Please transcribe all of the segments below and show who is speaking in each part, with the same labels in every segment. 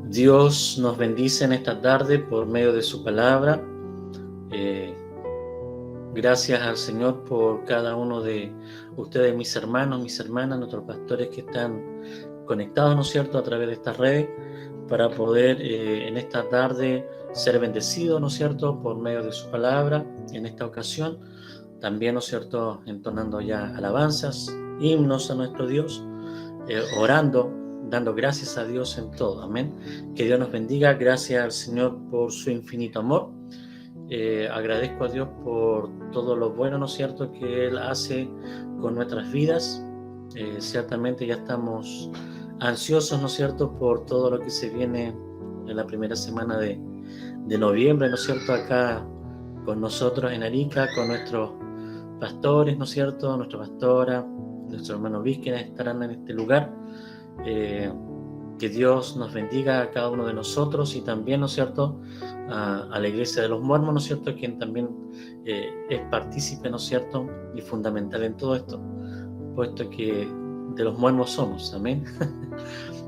Speaker 1: Dios nos bendice en esta tarde por medio de su palabra. Gracias al Señor por cada uno de ustedes, mis hermanos, mis hermanas, nuestros pastores que están conectados, ¿no es cierto?, a través de estas redes, para poder en esta tarde ser bendecidos, ¿no es cierto?, por medio de su palabra. En esta ocasión, también, ¿no es cierto?, entonando ya alabanzas, himnos a nuestro Dios, orando, dando gracias a Dios en todo. Amén. Que Dios nos bendiga. Gracias al Señor por su infinito amor. Agradezco a Dios por todo lo bueno, ¿no es cierto?, que Él hace con nuestras vidas. Ciertamente ya estamos ansiosos, ¿no es cierto?, por todo lo que se viene en la primera semana de noviembre, ¿no es cierto?, acá con nosotros en Arica, con nuestros pastores, ¿no es cierto?, nuestra pastora, nuestros hermanos Vizquenes estarán en este lugar. Que Dios nos bendiga a cada uno de nosotros y también, ¿no es cierto?, a la iglesia de los Mormos, ¿no es cierto?, quien también es partícipe, ¿no es cierto?, y fundamental en todo esto, puesto que de los Mormos somos, amén.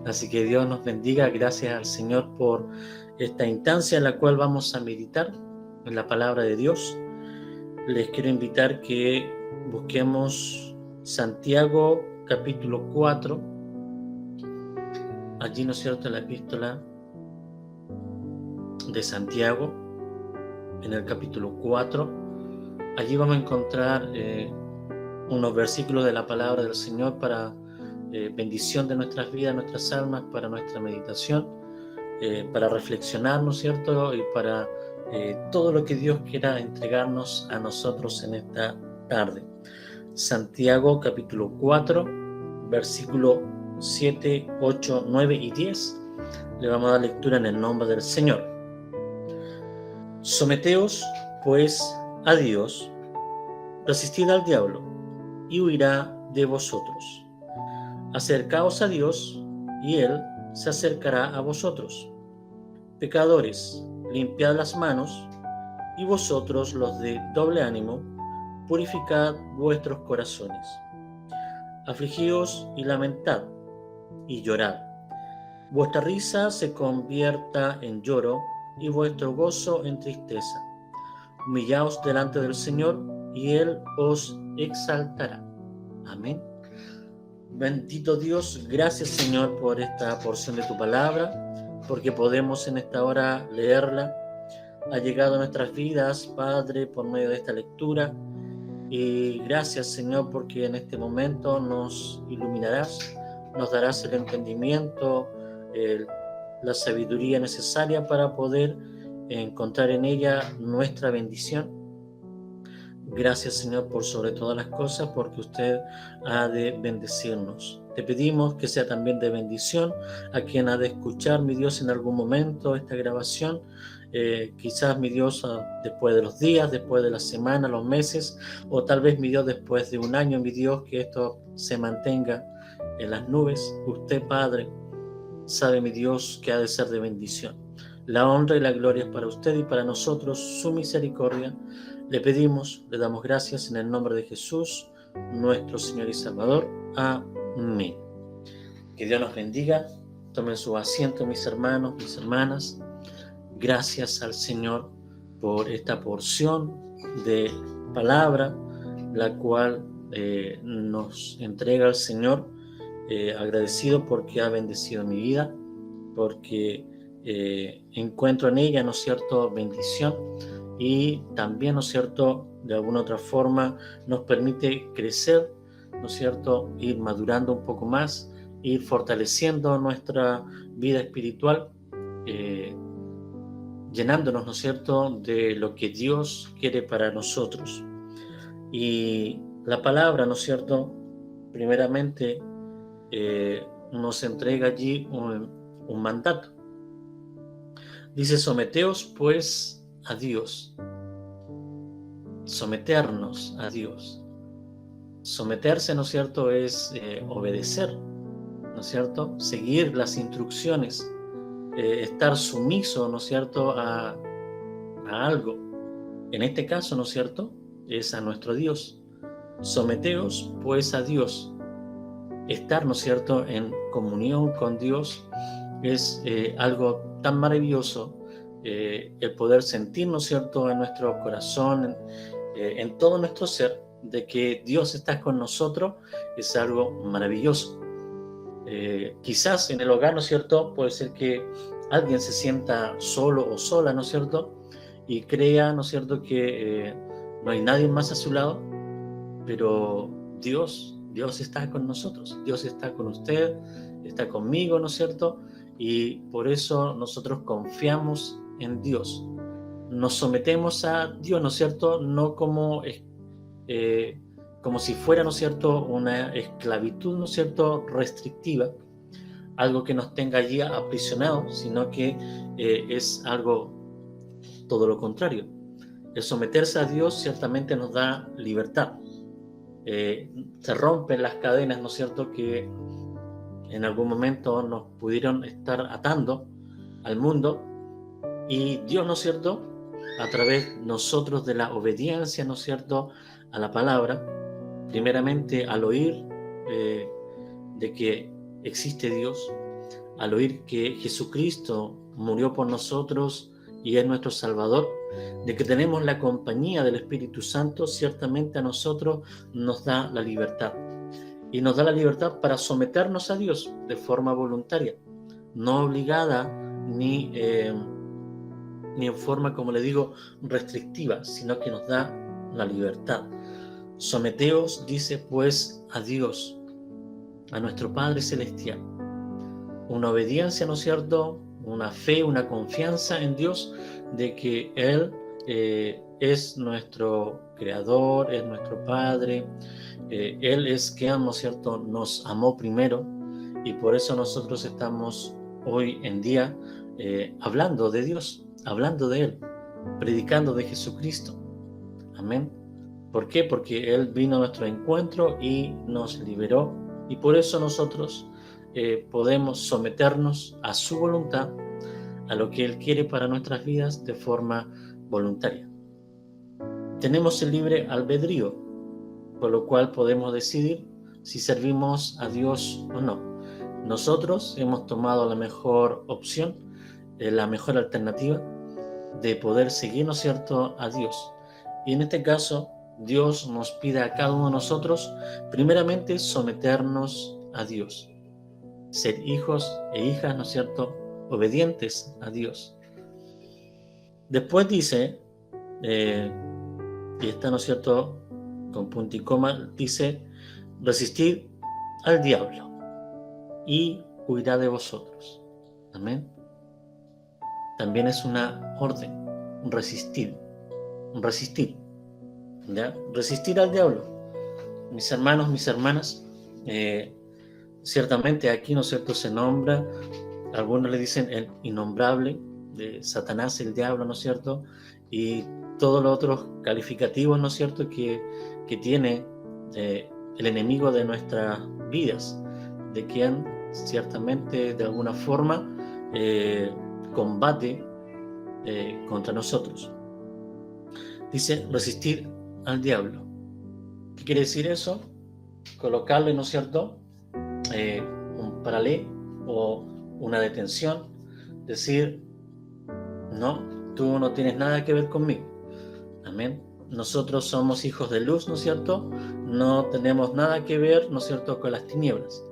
Speaker 1: Así que Dios nos bendiga. Gracias al Señor por esta instancia en la cual vamos a meditar en la palabra de Dios. Les quiero invitar que busquemos Santiago capítulo 4, allí, ¿no es cierto?, en la epístola de Santiago, en el capítulo 4, allí vamos a encontrar unos versículos de la palabra del Señor para bendición de nuestras vidas, nuestras almas, para nuestra meditación, para reflexionar, ¿no es cierto?, y para todo lo que Dios quiera entregarnos a nosotros en esta tarde. Santiago capítulo 4, versículo 7, 8, 9 y 10. Le vamos a dar lectura en el nombre del Señor. Someteos, pues, a Dios, resistid al diablo, y huirá de vosotros. Acercaos a Dios, y Él se acercará a vosotros. Pecadores, limpiad las manos, y vosotros, los de doble ánimo, purificad vuestros corazones. Afligíos y lamentad, y llorad. Vuestra risa se convierta en lloro, y vuestro gozo en tristeza. Humillaos delante del Señor, y Él os exaltará. Amén. Bendito Dios, gracias Señor por esta porción de tu palabra, porque podemos en esta hora leerla. Ha llegado a nuestras vidas, Padre, por medio de esta lectura. Y gracias Señor, porque en este momento nos iluminarás, nos darás el entendimiento, la sabiduría necesaria para poder encontrar en ella nuestra bendición. Gracias Señor por sobre todas las cosas, porque usted ha de bendecirnos. Te pedimos que sea también de bendición a quien ha de escuchar, mi Dios, en algún momento esta grabación. Quizás, mi Dios, después de los días, después de la semana, los meses, o tal vez, mi Dios, después de un año, mi Dios, que esto se mantenga en las nubes. Usted, Padre, sabe, mi Dios, que ha de ser de bendición. La honra y la gloria es para usted y para nosotros, su misericordia. Le pedimos, le damos gracias en el nombre de Jesús, nuestro Señor y Salvador. Amén. Que Dios nos bendiga. Tomen su asiento, mis hermanos, mis hermanas. Gracias al Señor por esta porción de palabra, la cual nos entrega el Señor. Agradecido porque ha bendecido mi vida, porque encuentro en ella, ¿no es cierto?, bendición, y también, ¿no es cierto?, de alguna otra forma nos permite crecer, ¿no es cierto?, ir madurando un poco más, ir fortaleciendo nuestra vida espiritual, llenándonos, ¿no es cierto?, de lo que Dios quiere para nosotros. Y la palabra, ¿no es cierto?, primeramente nos entrega allí un mandato. Dice: someteos pues a Dios. Someternos a Dios. Someterse, ¿no es cierto?, es obedecer, ¿no es cierto?, seguir las instrucciones, estar sumiso, ¿no es cierto?, a algo. En este caso, ¿no es cierto?, es a nuestro Dios. Someteos pues a Dios. Estar, ¿no es cierto?, en comunión con Dios, es algo tan maravilloso el poder sentir, ¿no es cierto?, en nuestro corazón, en todo nuestro ser, de que Dios está con nosotros, es algo maravilloso. Quizás en el hogar, ¿no es cierto?, puede ser que alguien se sienta solo o sola, ¿no es cierto?, y crea, ¿no es cierto?, que no hay nadie más a su lado, pero Dios está con nosotros, Dios está con usted, está conmigo, ¿no es cierto?, y por eso nosotros confiamos en Dios, nos sometemos a Dios, ¿no es cierto?, no como como si fuera, ¿no es cierto?, una esclavitud, ¿no es cierto?, restrictiva, algo que nos tenga allí aprisionados, sino que es algo todo lo contrario. El someterse a Dios ciertamente nos da libertad. Se rompen las cadenas, ¿no es cierto?, que en algún momento nos pudieron estar atando al mundo, y Dios, ¿no es cierto?, a través nosotros de la obediencia, ¿no es cierto?, a la palabra, primeramente al oír de que existe Dios, al oír que Jesucristo murió por nosotros y es nuestro Salvador, de que tenemos la compañía del Espíritu Santo, ciertamente a nosotros nos da la libertad. Y nos da la libertad para someternos a Dios de forma voluntaria, no obligada ni en forma, como le digo, restrictiva, sino que nos da la libertad. Someteos, dice pues, a Dios, a nuestro Padre Celestial. Una obediencia, ¿no es cierto?, una fe, una confianza en Dios de que Él es nuestro Creador, es nuestro Padre, Él es quien, ¿no es cierto?, nos amó primero, y por eso nosotros estamos hoy en día hablando de Dios, hablando de Él, predicando de Jesucristo. Amén. ¿Por qué? Porque Él vino a nuestro encuentro y nos liberó, y por eso nosotros podemos someternos a su voluntad, a lo que Él quiere para nuestras vidas de forma voluntaria. Tenemos el libre albedrío, por lo cual podemos decidir si servimos a Dios o no. Nosotros hemos tomado la mejor opción, la mejor alternativa de poder seguir, ¿no es cierto?, a Dios. Y en este caso, Dios nos pide a cada uno de nosotros, primeramente, someternos a Dios, ser hijos e hijas, ¿no es cierto?, obedientes a Dios. Después dice, y está, ¿no es cierto?, con punto y coma, dice, resistid al diablo y huirá de vosotros. Amén. También es una orden, resistir, ¿ya? Resistir al diablo. Mis hermanos, mis hermanas, ciertamente aquí, ¿no es cierto?, se nombra, algunos le dicen el innombrable, de Satanás, el diablo, ¿no es cierto?, y todos los otros calificativos, ¿no es cierto?, que tiene el enemigo de nuestras vidas, de quien ciertamente de alguna forma combate contra nosotros. Dice resistir al diablo. ¿Qué quiere decir eso? Colocarle, ¿no es cierto?, un paralelo o una detención, decir, no, tú no tienes nada que ver conmigo. Amén. Nosotros somos hijos de luz, ¿no es cierto? No tenemos nada que ver, ¿no es cierto?, con las tinieblas.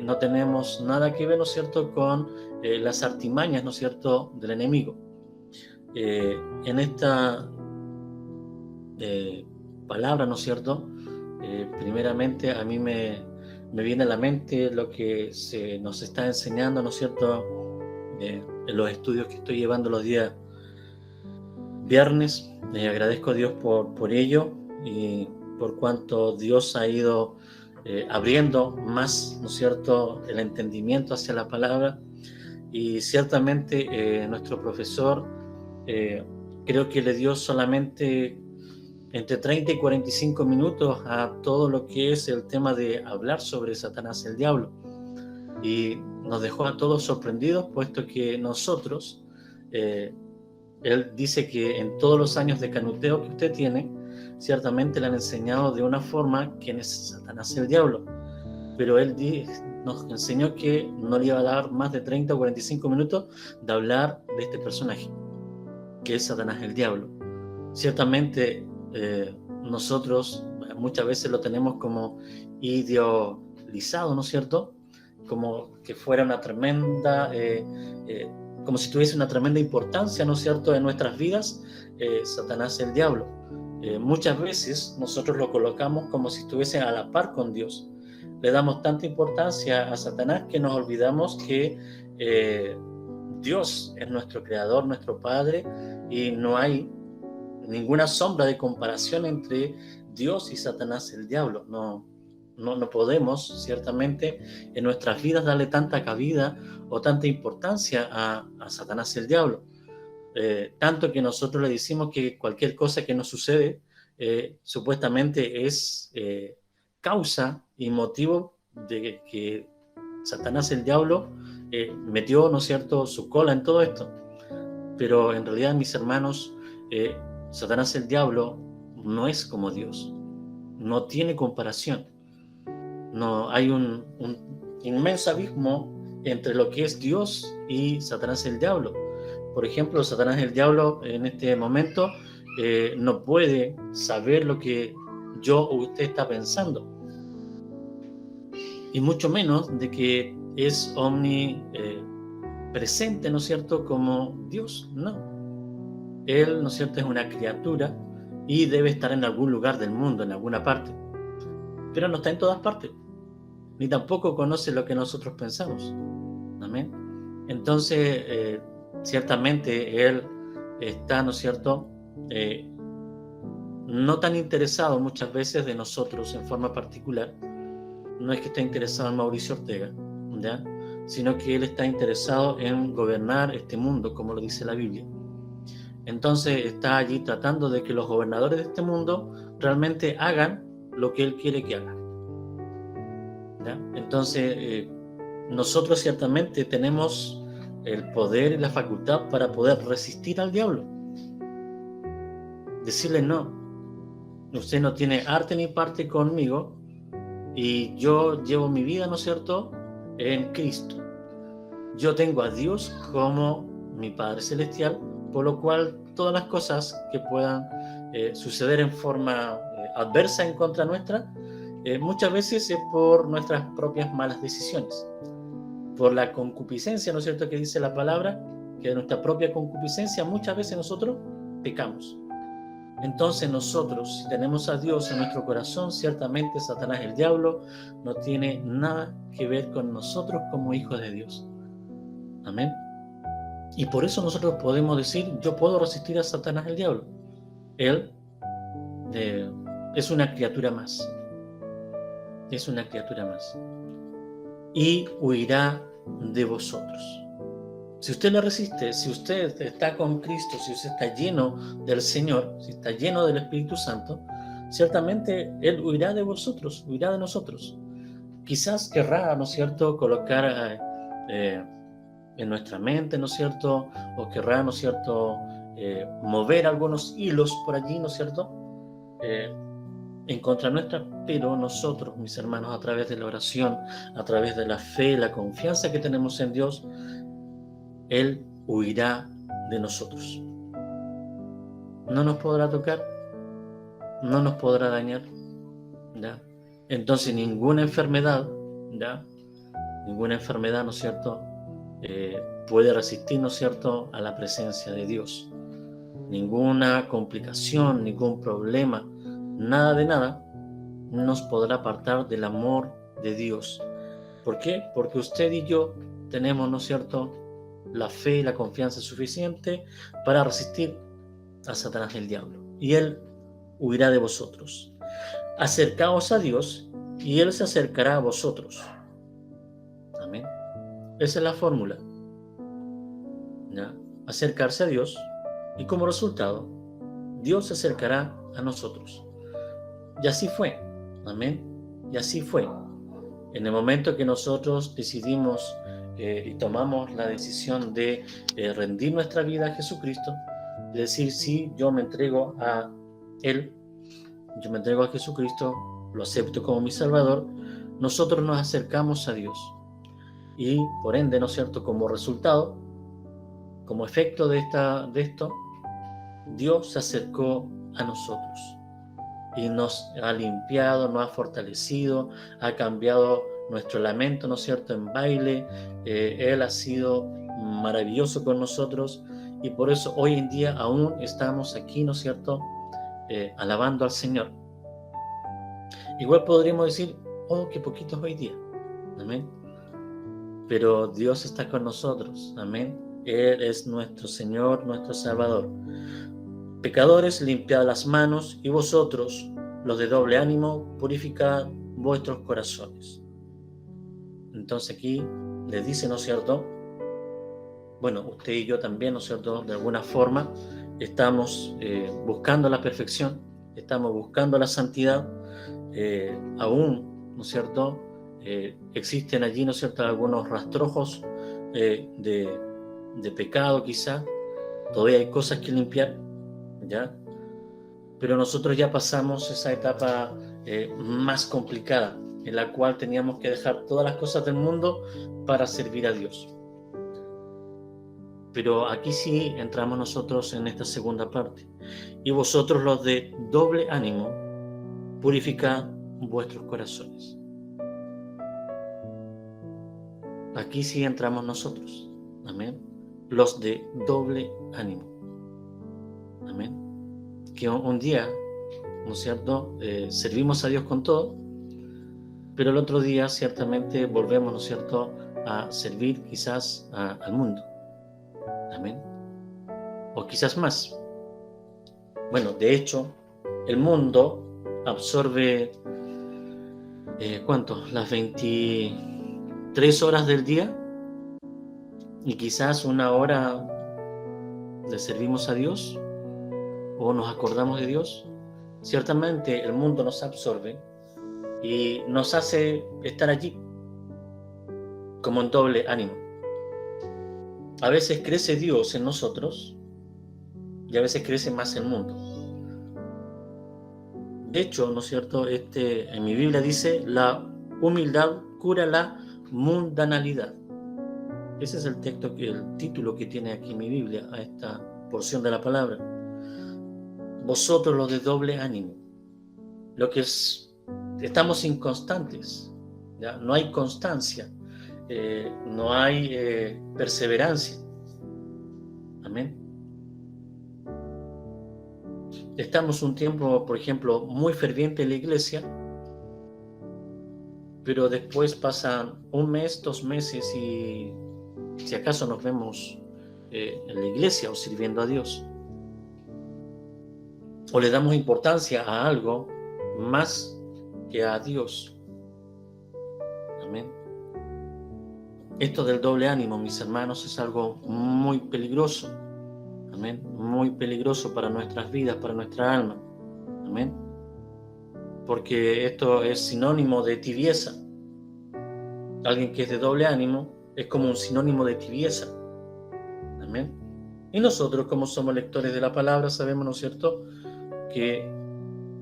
Speaker 1: No tenemos nada que ver, ¿no es cierto?, con las artimañas, ¿no es cierto?, del enemigo. En esta palabra, ¿no es cierto?, primeramente a mí me viene a la mente lo que se nos está enseñando, ¿no es cierto?, en los estudios que estoy llevando los días viernes. Agradezco a Dios por ello y por cuanto Dios ha ido abriendo más, ¿no es cierto?, el entendimiento hacia la palabra, y ciertamente nuestro profesor creo que le dio solamente entre 30 y 45 minutos a todo lo que es el tema de hablar sobre Satanás, el diablo, y nos dejó a todos sorprendidos, puesto que nosotros, él dice que en todos los años de canuteo que usted tiene, ciertamente le han enseñado de una forma quién es Satanás, el diablo, pero Él nos enseñó que no le iba a dar más de 30 o 45 minutos de hablar de este personaje, que es Satanás el diablo. Ciertamente nosotros muchas veces lo tenemos como idealizado, ¿no es cierto? Como que fuera una tremenda, como si tuviese una tremenda importancia, ¿no es cierto?, en nuestras vidas, Satanás el diablo. Muchas veces nosotros lo colocamos como si estuviese a la par con Dios. Le damos tanta importancia a Satanás que nos olvidamos que Dios es nuestro creador, nuestro Padre, y no hay ninguna sombra de comparación entre Dios y Satanás el diablo. No podemos, ciertamente, en nuestras vidas darle tanta cabida o tanta importancia a Satanás el diablo. Tanto que nosotros le decimos que cualquier cosa que nos sucede supuestamente es causa y motivo de que Satanás el diablo metió, ¿no es cierto?, su cola en todo esto. Pero en realidad, mis hermanos, Satanás el diablo no es como Dios, no tiene comparación. No, hay un inmenso abismo entre lo que es Dios y Satanás el diablo. Por ejemplo, Satanás el diablo en este momento no puede saber lo que yo o usted está pensando, y mucho menos de que es omnipresente, ¿no es cierto?, como Dios. No, Él, ¿no es cierto?, es una criatura y debe estar en algún lugar del mundo, en alguna parte, pero no está en todas partes, ni tampoco conoce lo que nosotros pensamos. Amén. Entonces, ciertamente Él está, ¿no es cierto?, no tan interesado muchas veces de nosotros en forma particular. No es que esté interesado en Mauricio Ortega, ¿ya?, sino que Él está interesado en gobernar este mundo, como lo dice la Biblia. Entonces está allí tratando de que los gobernadores de este mundo realmente hagan lo que Él quiere que hagan, ¿ya? Entonces nosotros ciertamente tenemos el poder y la facultad para poder resistir al diablo. Decirle: no, usted no tiene arte ni parte conmigo, y yo llevo mi vida, ¿no es cierto?, en Cristo. Yo tengo a Dios como mi Padre Celestial, por lo cual todas las cosas que puedan suceder en forma adversa en contra nuestra, muchas veces es por nuestras propias malas decisiones, por la concupiscencia, ¿no es cierto?, que dice la palabra, que de nuestra propia concupiscencia muchas veces nosotros pecamos. Entonces nosotros, si tenemos a Dios en nuestro corazón, ciertamente Satanás el diablo no tiene nada que ver con nosotros como hijos de Dios. Amén. Y por eso nosotros podemos decir: yo puedo resistir a Satanás el diablo. Él es una criatura más. Es una criatura más. Y huirá de vosotros. Si usted le resiste, si usted está con Cristo, si usted está lleno del Señor, si está lleno del Espíritu Santo, ciertamente Él huirá de vosotros, huirá de nosotros. Quizás querrá, ¿no es cierto?, colocar en nuestra mente, ¿no es cierto?, o querrá, ¿no es cierto?, mover algunos hilos por allí, ¿no es cierto?, en contra nuestra, pero nosotros, mis hermanos, a través de la oración, a través de la fe, la confianza que tenemos en Dios, Él huirá de nosotros. No nos podrá tocar, no nos podrá dañar, ¿ya? Entonces ninguna enfermedad, ¿ya?, ninguna enfermedad, ¿no es cierto?, puede resistir, ¿no es cierto?, a la presencia de Dios. Ninguna complicación, ningún problema, nada de nada nos podrá apartar del amor de Dios. ¿Por qué? Porque usted y yo tenemos, ¿no es cierto?, la fe y la confianza suficiente para resistir a Satanás el diablo, y Él huirá de vosotros. Acercaos a Dios y Él se acercará a vosotros. Amén. Esa es la fórmula, ¿ya? Acercarse a Dios, y como resultado Dios se acercará a nosotros. Y así fue. Amén. Y así fue. En el momento que nosotros decidimos y tomamos la decisión de rendir nuestra vida a Jesucristo, de decir: sí, yo me entrego a Él, yo me entrego a Jesucristo, lo acepto como mi Salvador, nosotros nos acercamos a Dios. Y por ende, ¿no es cierto?, como resultado, como efecto de esto, Dios se acercó a nosotros y nos ha limpiado, nos ha fortalecido, ha cambiado nuestro lamento, ¿no es cierto?, en baile. Él ha sido maravilloso con nosotros y por eso hoy en día aún estamos aquí, ¿no es cierto?, alabando al Señor. Igual podríamos decir, oh, qué poquitos hoy día, amén, pero Dios está con nosotros, amén. Él es nuestro Señor, nuestro Salvador. Pecadores, limpiad las manos, y vosotros, los de doble ánimo, purificad vuestros corazones. Entonces aquí les dice, ¿no es cierto? Bueno, usted y yo también, ¿no es cierto?, de alguna forma estamos buscando la perfección, estamos buscando la santidad. Aún, ¿no es cierto?, existen allí, ¿no es cierto?, algunos rastrojos de pecado quizá. Todavía hay cosas que limpiar, ¿ya? Pero nosotros ya pasamos esa etapa más complicada, en la cual teníamos que dejar todas las cosas del mundo para servir a Dios. Pero aquí sí entramos nosotros en esta segunda parte. Y vosotros, los de doble ánimo, purificad vuestros corazones. Aquí sí entramos nosotros, amén, los de doble ánimo, amén, que un día, ¿no es cierto?, servimos a Dios con todo, pero el otro día ciertamente volvemos, ¿no es cierto?, a servir quizás al mundo, amén, o quizás más. Bueno, de hecho, el mundo absorbe, ¿cuánto? Las 23 horas del día, y quizás una hora le servimos a Dios o nos acordamos de Dios. Ciertamente el mundo nos absorbe y nos hace estar allí como en doble ánimo. A veces crece Dios en nosotros y a veces crece más el mundo. De hecho, ¿no es cierto?, en mi Biblia dice, la humildad cura la mundanalidad. Ese es el título que tiene aquí mi Biblia a esta porción de la palabra. Vosotros, los de doble ánimo, estamos inconstantes, ¿ya? No hay constancia, no hay perseverancia, amén. Estamos un tiempo, por ejemplo, muy ferviente en la iglesia, pero después pasan un mes, 2 meses y si acaso nos vemos en la iglesia o sirviendo a Dios. O le damos importancia a algo más que a Dios. Amén. Esto del doble ánimo, mis hermanos, es algo muy peligroso. Amén. Muy peligroso para nuestras vidas, para nuestra alma. Amén. Porque esto es sinónimo de tibieza. Alguien que es de doble ánimo es como un sinónimo de tibieza. Amén. Y nosotros, como somos lectores de la palabra, sabemos, ¿no es cierto?, que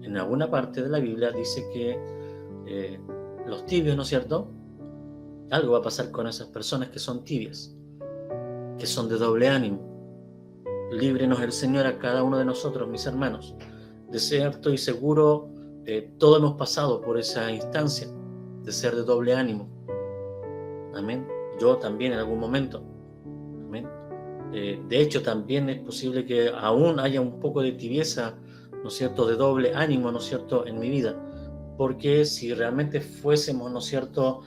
Speaker 1: en alguna parte de la Biblia dice que los tibios, ¿no es cierto?, algo va a pasar con esas personas que son tibias, que son de doble ánimo. Líbrenos el Señor a cada uno de nosotros, mis hermanos. De ser, estoy seguro, todos hemos pasado por esa instancia de ser de doble ánimo. Amén. Yo también en algún momento. Amén. De hecho, también es posible que aún haya un poco de tibieza, ¿no es cierto?, de doble ánimo, ¿no es cierto?, en mi vida. Porque si realmente fuésemos, ¿no es cierto?,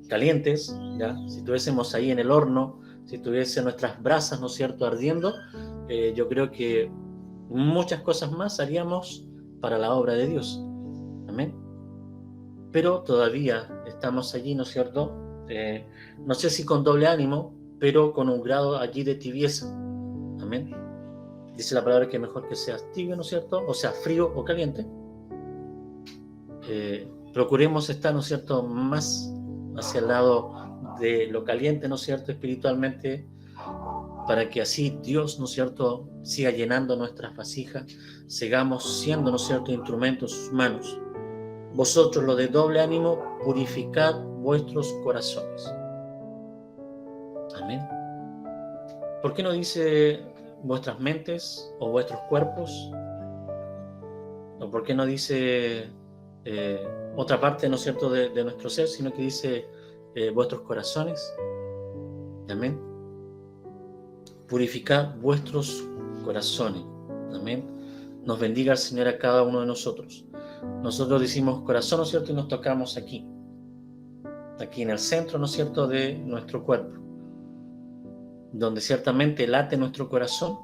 Speaker 1: calientes, ¿ya?, si estuviésemos ahí en el horno, si tuviesen nuestras brasas, ¿no es cierto?, ardiendo, yo creo que muchas cosas más haríamos para la obra de Dios. Amén. Pero todavía estamos allí, ¿no es cierto?, no sé si con doble ánimo, pero con un grado allí de tibieza. Amén. Dice la palabra que es mejor que seas tibio, ¿no es cierto?, o sea, frío o caliente. Procuremos estar, ¿no es cierto?, más hacia el lado de lo caliente, ¿no es cierto?, espiritualmente, para que así Dios, ¿no es cierto?, siga llenando nuestras vasijas, sigamos siendo, ¿no es cierto?, instrumentos en sus manos. Vosotros, los de doble ánimo, purificad vuestros corazones. Amén. ¿Por qué no dice vuestras mentes o vuestros cuerpos? ¿O por qué no dice otra parte, ¿no es cierto?, de nuestro ser, sino que dice vuestros corazones? Amén. Purificad vuestros corazones. Amén. Nos bendiga el Señor a cada uno de nosotros. Nosotros decimos corazón, ¿no es cierto?, y nos tocamos aquí en el centro, ¿no es cierto?, de nuestro cuerpo, donde ciertamente late nuestro corazón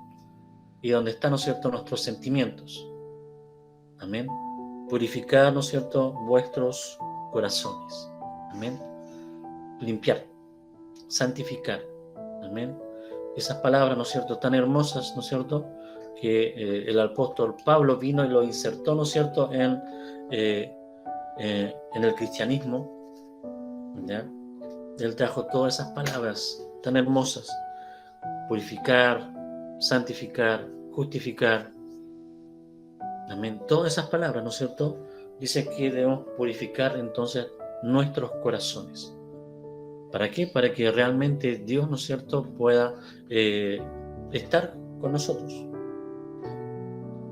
Speaker 1: y donde están, ¿no es cierto?, nuestros sentimientos. Amén. Purificad, ¿no es cierto?, vuestros corazones. Amén. Limpiar, santificar. Amén. Esas palabras, ¿no es cierto?, tan hermosas, ¿no es cierto?, que el apóstol Pablo vino y lo insertó, ¿no es cierto?, en el cristianismo. ¿Ya? Él trajo todas esas palabras tan hermosas: purificar, santificar, justificar. Amén. Todas esas palabras, ¿no es cierto?, dice que debemos purificar entonces nuestros corazones. ¿Para qué? Para que realmente Dios, ¿no es cierto?, pueda estar con nosotros.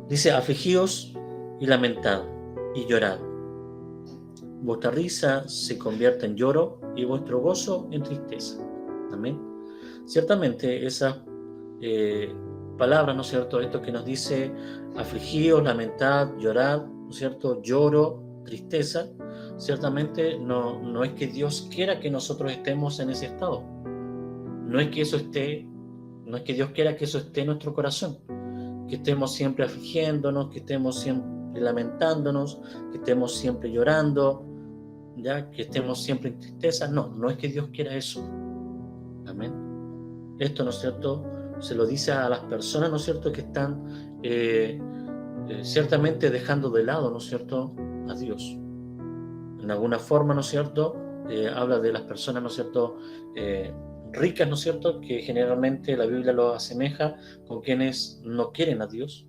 Speaker 1: Dice: afligíos y lamentad y llorad. Vuestra risa se convierte en lloro y vuestro gozo en tristeza. Amén. Ciertamente esas palabras, ¿no es cierto?, esto que nos dice afligíos, lamentad, llorad, ¿no es cierto?, lloro, tristeza, ciertamente no es que Dios quiera que nosotros estemos en ese estado. No es que Dios quiera que eso esté en nuestro corazón, que estemos siempre afligiéndonos, que estemos siempre lamentándonos, que estemos siempre llorando, ya, que estemos siempre en tristeza. No es que Dios quiera eso. Amén. Esto, ¿no es cierto?, se lo dice a las personas, ¿no es cierto?, que están ciertamente dejando de lado, ¿no es cierto?, a Dios. En alguna forma, ¿no es cierto?, habla de las personas, ¿no es cierto?, ricas, ¿no es cierto?, que generalmente la Biblia lo asemeja con quienes no quieren a Dios,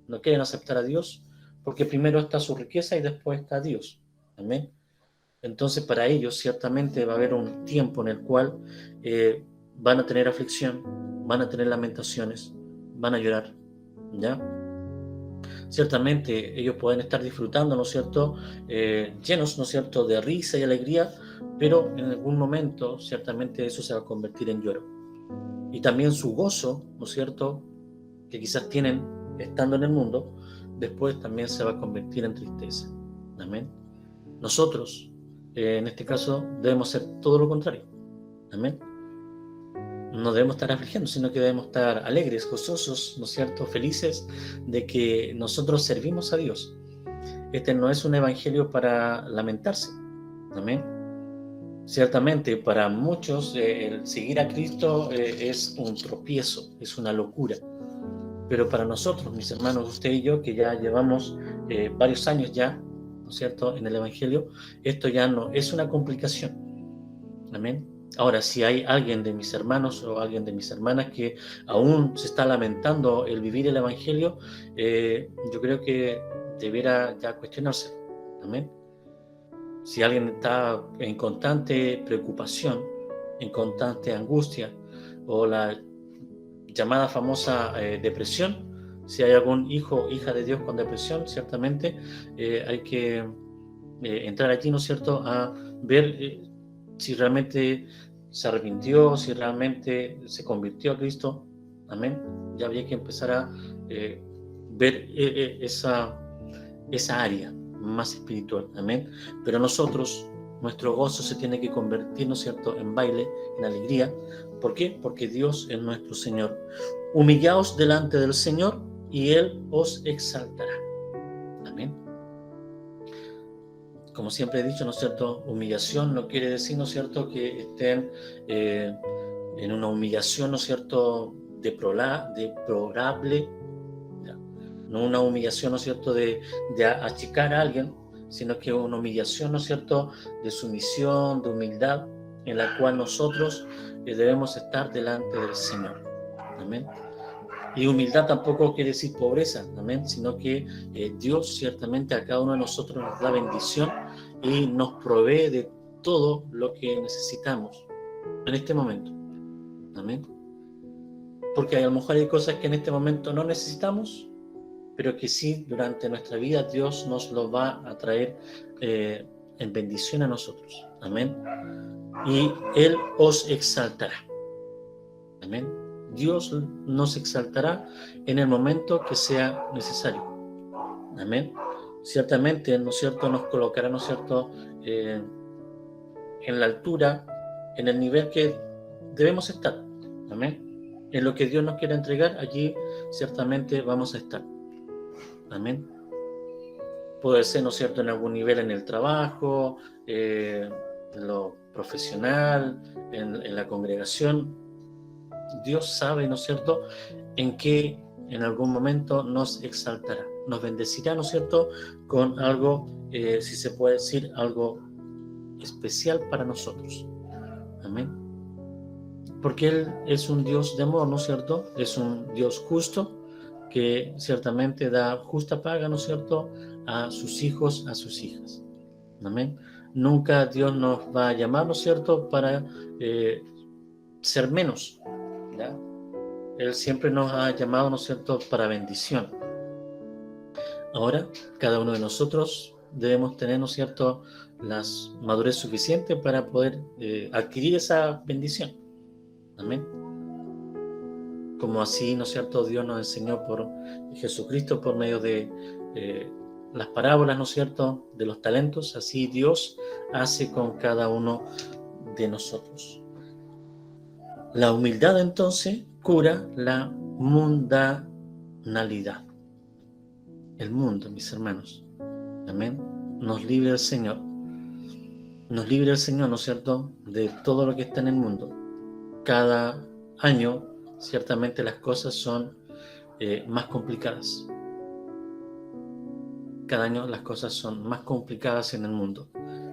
Speaker 1: no quieren aceptar a Dios, porque primero está su riqueza y después está Dios. Amén. Entonces, para ellos ciertamente va a haber un tiempo en el cual van a tener aflicción, van a tener lamentaciones, van a llorar, ¿ya? Ciertamente ellos pueden estar disfrutando, ¿no es cierto?, llenos, ¿no es cierto?, de risa y alegría, pero en algún momento ciertamente eso se va a convertir en lloro. Y también su gozo, ¿no es cierto?, que quizás tienen estando en el mundo, después también se va a convertir en tristeza. Amén. Nosotros, en este caso, debemos hacer todo lo contrario. Amén. No debemos estar afligiendo, sino que debemos estar alegres, gozosos, ¿no es cierto?, felices de que nosotros servimos a Dios. Este no es un evangelio para lamentarse. Amén. Ciertamente, para muchos el seguir a Cristo es un tropiezo, es una locura. Pero para nosotros, mis hermanos, usted y yo, que ya llevamos varios años ya, ¿no es cierto?, en el evangelio, esto ya no es una complicación. Amén. Ahora, si hay alguien de mis hermanos o alguien de mis hermanas que aún se está lamentando el vivir el evangelio, yo creo que debiera ya cuestionarse. Amén. Si alguien está en constante preocupación, en constante angustia, o la llamada famosa depresión, si hay algún hijo o hija de Dios con depresión, ciertamente hay que entrar allí, ¿no es cierto?, a ver si realmente se arrepintió, si realmente se convirtió a Cristo. Amén. Ya habría que empezar a ver esa área más espiritual. Amén. Pero nosotros, nuestro gozo se tiene que convertir, ¿no es cierto?, en baile, en alegría. ¿Por qué? Porque Dios es nuestro Señor. Humillaos delante del Señor y Él os exaltará. Amén. Como siempre he dicho, ¿no es cierto?, humillación no quiere decir, ¿no es cierto?, que estén en una humillación, ¿no es cierto?, deplorable, no una humillación, ¿no es cierto?, de achicar a alguien, sino que una humillación, ¿no es cierto?, de sumisión, de humildad, en la cual nosotros debemos estar delante del Señor. Amén. Y humildad tampoco quiere decir pobreza, amén, sino que Dios ciertamente a cada uno de nosotros nos da bendición y nos provee de todo lo que necesitamos en este momento, amén. Porque a lo mejor hay cosas que en este momento no necesitamos, pero que sí durante nuestra vida Dios nos lo va a traer en bendición a nosotros, amén. Y Él os exaltará, amén. Dios nos exaltará en el momento que sea necesario, amén. Ciertamente, ¿no es cierto?, nos colocará, ¿no es cierto?, en la altura, en el nivel que debemos estar, amén. En lo que Dios nos quiera entregar, allí ciertamente vamos a estar, amén. Puede ser, ¿no es cierto?, en algún nivel en el trabajo, en lo profesional, en la congregación. Dios sabe, ¿no es cierto?, en qué en algún momento nos exaltará, nos bendecirá, ¿no es cierto?, con algo, si se puede decir, algo especial para nosotros. Amén. Porque Él es un Dios de amor, ¿no es cierto? Es un Dios justo que ciertamente da justa paga, ¿no es cierto?, a sus hijos, a sus hijas. Amén. Nunca Dios nos va a llamar, ¿no es cierto?, para ser menos, ¿ya? Él siempre nos ha llamado, ¿no es cierto?, para bendición. Ahora, cada uno de nosotros debemos tener, ¿no es cierto?, las madurez suficiente para poder adquirir esa bendición. Amén. Como así, ¿no es cierto?, Dios nos enseñó por Jesucristo por medio de las parábolas, ¿no es cierto?, de los talentos. Así Dios hace con cada uno de nosotros. La humildad, entonces, cura la mundanalidad. El mundo, mis hermanos. Amén. Nos libre el Señor. Nos libre el Señor, ¿no es cierto?, de todo lo que está en el mundo. Cada año, ciertamente las cosas son más complicadas. Cada año las cosas son más complicadas en el mundo.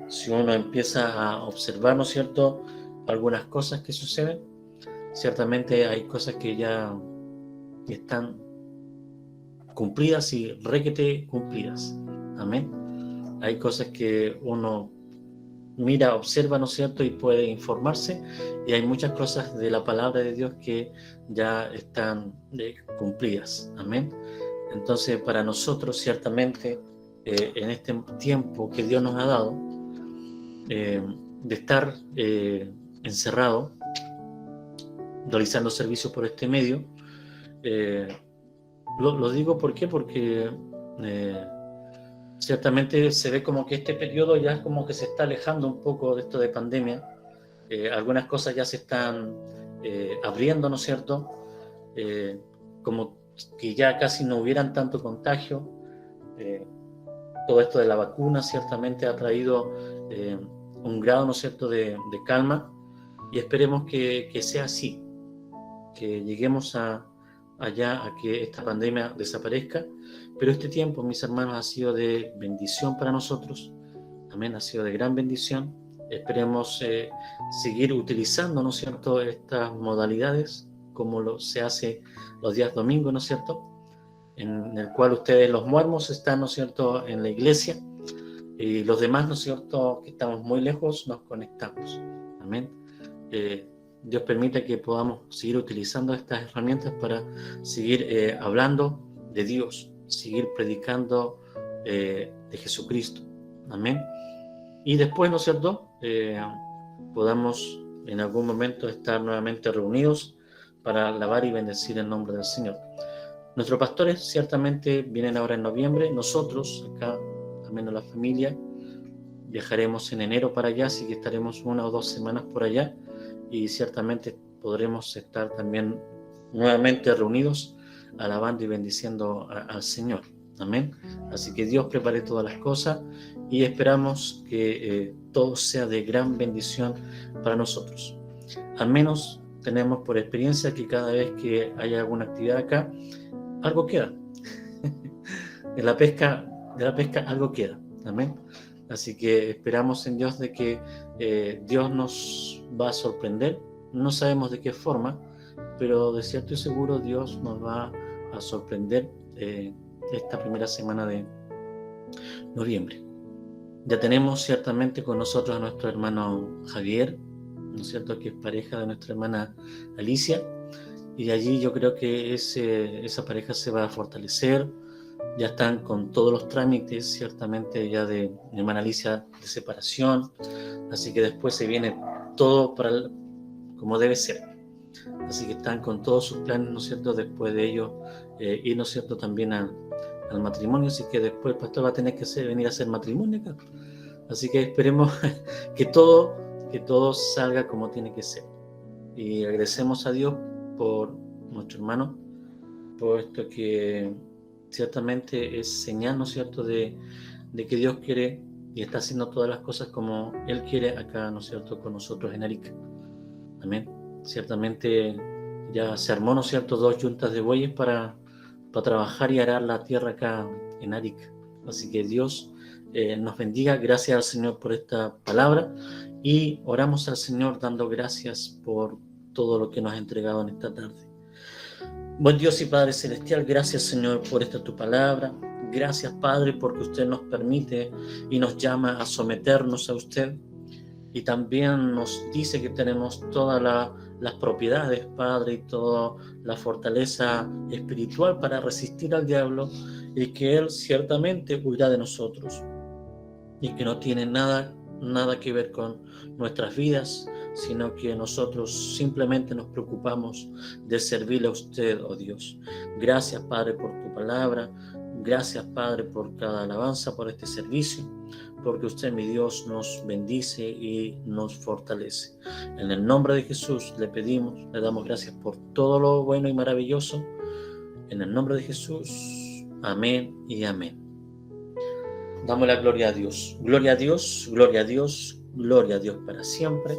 Speaker 1: Si uno empieza a observar, ¿no es cierto?, algunas cosas que suceden, ciertamente hay cosas que ya están cumplidas y requete cumplidas. Amén. Hay cosas que uno mira, observa, ¿no es cierto?, y puede informarse, y hay muchas cosas de la palabra de Dios que ya están cumplidas. Amén. Entonces, para nosotros, ciertamente, en este tiempo que Dios nos ha dado, de estar encerrado, realizando servicios por este medio, lo digo ¿por qué? Porque ciertamente se ve como que este periodo ya es como que se está alejando un poco de esto de pandemia. Algunas cosas ya se están abriendo, ¿no es cierto? Como que ya casi no hubieran tanto contagio. Todo esto de la vacuna ciertamente ha traído un grado, ¿no es cierto?, de calma, y esperemos que sea así, que lleguemos allá a que esta pandemia desaparezca. Pero este tiempo, mis hermanos, ha sido de bendición para nosotros. Amén, ha sido de gran bendición. Esperemos seguir utilizando, ¿no es cierto?, estas modalidades como se hace los días domingos, ¿no es cierto?, en el cual ustedes, los muermos, están, ¿no es cierto?, en la iglesia, y los demás, ¿no es cierto?, que estamos muy lejos, nos conectamos. Amén. Dios permite que podamos seguir utilizando estas herramientas para seguir hablando de Dios, seguir predicando de Jesucristo. Amén. Y después, ¿no es cierto?, podamos en algún momento estar nuevamente reunidos para alabar y bendecir el nombre del Señor. Nuestros pastores ciertamente vienen ahora en noviembre. Nosotros, acá, al menos la familia, viajaremos en enero para allá, así que estaremos 1 o 2 semanas por allá, y ciertamente podremos estar también nuevamente reunidos, alabando y bendiciendo al Señor. Amén. Así que Dios prepare todas las cosas y esperamos que todo sea de gran bendición para nosotros. Al menos tenemos por experiencia que cada vez que haya alguna actividad acá, algo queda. De la pesca algo queda. Amén. Así que esperamos en Dios de que Dios nos va a sorprender. No sabemos de qué forma, pero de cierto y seguro Dios nos va a sorprender esta primera semana de noviembre. Ya tenemos ciertamente con nosotros a nuestro hermano Javier, ¿no es cierto?, que es pareja de nuestra hermana Alicia, y de allí yo creo que esa pareja se va a fortalecer. Ya están con todos los trámites, ciertamente, ya de mi hermana Alicia, de separación, así que después se viene todo como debe ser. Así que están con todos sus planes, ¿no es cierto?, después de ellos ir, ¿no es cierto?, también al matrimonio, así que después el pastor va a tener que venir a hacer matrimonio acá. Así que esperemos que todo salga como tiene que ser. Y agradecemos a Dios por nuestro hermano, por esto que ciertamente es señal, ¿no es cierto?, de que Dios quiere y está haciendo todas las cosas como Él quiere acá, ¿no es cierto?, con nosotros en Arica. Amén. Ciertamente ya se armó, ¿no es cierto?, 2 yuntas de bueyes para trabajar y arar la tierra acá en Arica. Así que Dios nos bendiga. Gracias al Señor por esta palabra y oramos al Señor dando gracias por todo lo que nos ha entregado en esta tarde. Buen Dios y Padre Celestial, gracias Señor por esta tu palabra. Gracias Padre porque usted nos permite y nos llama a someternos a usted. Y también nos dice que tenemos todas las propiedades, Padre, y toda la fortaleza espiritual para resistir al diablo y que Él ciertamente huirá de nosotros y que no tiene nada que ver con nuestras vidas, sino que nosotros simplemente nos preocupamos de servirle a usted, oh Dios. Gracias, Padre, por tu palabra. Gracias, Padre, por cada alabanza, por este servicio, porque usted, mi Dios, nos bendice y nos fortalece. En el nombre de Jesús le pedimos, le damos gracias por todo lo bueno y maravilloso. En el nombre de Jesús, amén y amén. Damos la gloria a Dios. Gloria a Dios, gloria a Dios, gloria a Dios para siempre.